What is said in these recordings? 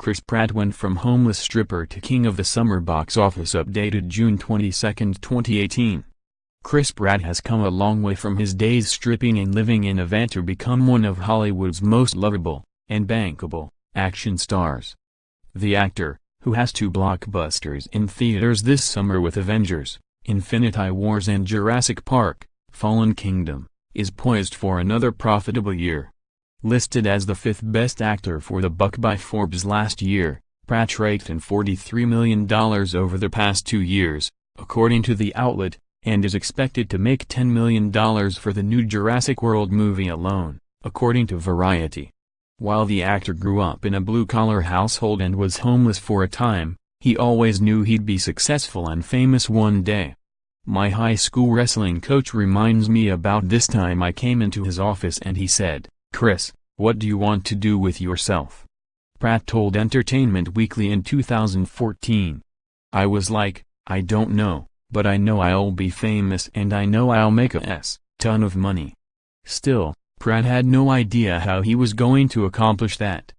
Chris Pratt went from homeless stripper to king of the summer box office. Updated June 22, 2018. Chris Pratt has come a long way from his days stripping and living in a van to become one of Hollywood's most lovable and bankable action stars. The actor, who has two blockbusters in theaters this summer with Avengers, Wars and Jurassic Park, Fallen Kingdom, is poised for another profitable year. Listed as the fifth best actor for the buck by Forbes last year, Pratt raked in $43 million over the past 2 years, according to the outlet, and is expected to make $10 million for the new Jurassic World movie alone, according to Variety. While the actor grew up in a blue-collar household and was homeless for a time, he always knew he'd be successful and famous one day. "My high school wrestling coach reminds me about this time I came into his office and he said, 'Chris, what do you want to do with yourself?'" Pratt told Entertainment Weekly in 2014. "I was like, I don't know, but I know I'll be famous and I know I'll make a ton of money." Still, Pratt had no idea how he was going to accomplish that.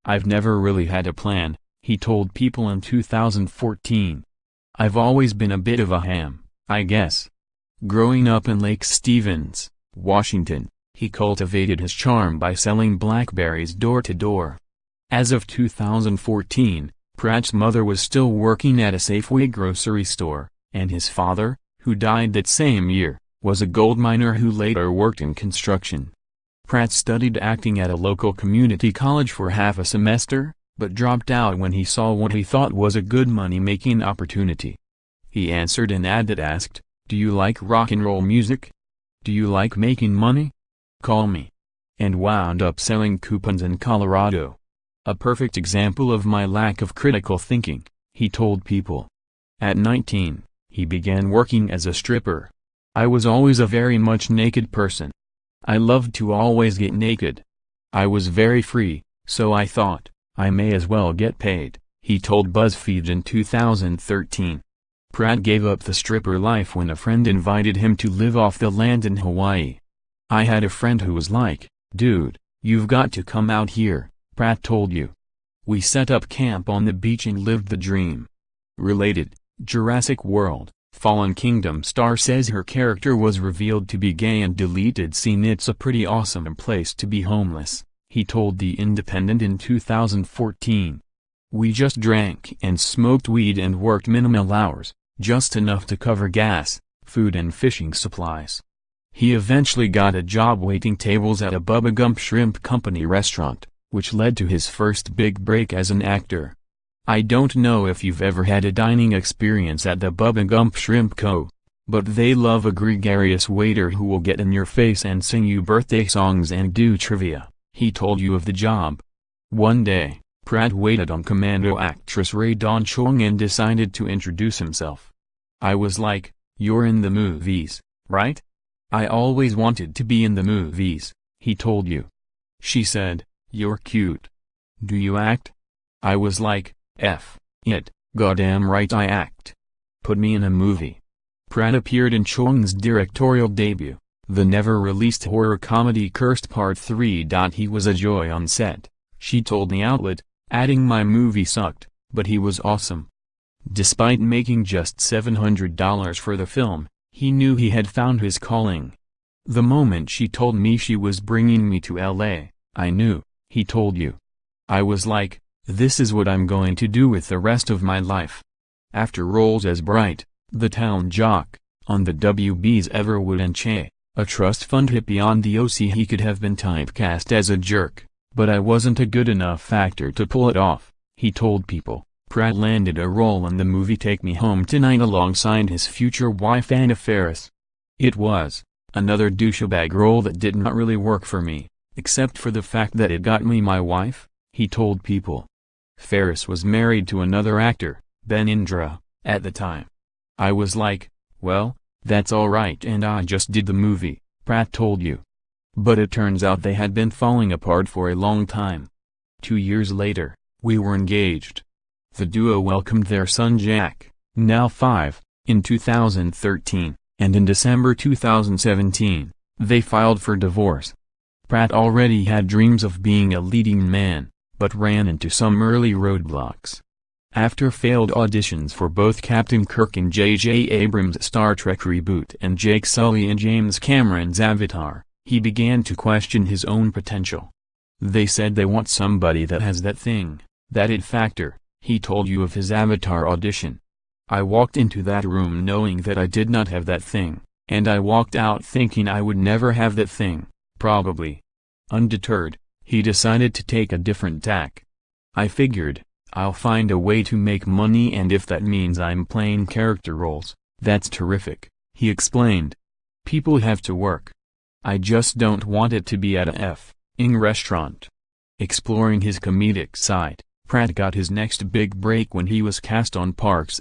"I've never really had a plan," he told People in 2014. "I've always been a bit of a ham, I guess." Growing up in Lake Stevens, Washington, he cultivated his charm by selling blackberries door to door. As of 2014, Pratt's mother was still working at a Safeway grocery store, and his father, who died that same year, was a gold miner who later worked in construction. Pratt studied acting at a local community college for half a semester, but dropped out when he saw what he thought was a good money-making opportunity. He answered an ad that asked, "Do you like rock and roll music? Do you like making money? Call me." And wound up selling coupons in Colorado. "A perfect example of my lack of critical thinking," he told People. At 19, he began working as a stripper. "I was always a very much naked person. I loved to always get naked. I was very free, so I thought, I may as well get paid," he told BuzzFeed in 2013. Pratt gave up the stripper life when a friend invited him to live off the land in Hawaii. "I had a friend who was like, 'Dude, you've got to come out here,'" Pratt told you. "We set up camp on the beach and lived the dream." Related, Jurassic World, Fallen Kingdom star says her character was revealed to be gay and deleted scene. "It's a pretty awesome place to be homeless," he told The Independent in 2014. "We just drank and smoked weed and worked minimal hours, just enough to cover gas, food and fishing supplies." He eventually got a job waiting tables at a Bubba Gump Shrimp Company restaurant, which led to his first big break as an actor. "I don't know if you've ever had a dining experience at the Bubba Gump Shrimp Co., but they love a gregarious waiter who will get in your face and sing you birthday songs and do trivia," he told you of the job. One day, Pratt waited on Commando actress Rae Dawn Chong and decided to introduce himself. "I was like, 'You're in the movies, right? I always wanted to be in the movies,'" he told you. She said, "You're cute. Do you act?" I was like, "F it, goddamn right I act. Put me in a movie." Pratt appeared in Chong's directorial debut, the never-released horror comedy Cursed Part 3. "He was a joy on set," she told the outlet, adding, "My movie sucked, but he was awesome." Despite making just $700 for the film, he knew he had found his calling. "The moment she told me she was bringing me to LA, I knew," he told you. "I was like, this is what I'm going to do with the rest of my life." After roles as Bright, the town jock, on the WB's Everwood and Che, a trust fund hippie on the OC, he could have been typecast as a jerk, but I wasn't a good enough actor to pull it off, he told People. Pratt landed a role in the movie Take Me Home Tonight alongside his future wife Anna Faris. "It was another douchebag role that did not really work for me, except for the fact that it got me my wife," he told People. Faris was married to another actor, Ben Indra, at the time. "I was like, well, that's alright and I just did the movie," Pratt told you. But it turns out they had been falling apart for a long time. 2 years later, we were engaged. The duo welcomed their son Jack, now 5, in 2013, and in December 2017, they filed for divorce. Pratt already had dreams of being a leading man, but ran into some early roadblocks. After failed auditions for both Captain Kirk in J.J. Abrams' Star Trek reboot and Jake Sully in James Cameron's Avatar, he began to question his own potential. "They said they want somebody that has that thing, that it factor," he told you of his Avatar audition. "I walked into that room knowing that I did not have that thing, and I walked out thinking I would never have that thing, probably." Undeterred, he decided to take a different tack. "I figured, I'll find a way to make money, and if that means I'm playing character roles, that's terrific," he explained. "People have to work. I just don't want it to be at a f***ing restaurant." Exploring his comedic side, Pratt got his next big break when he was cast on Parks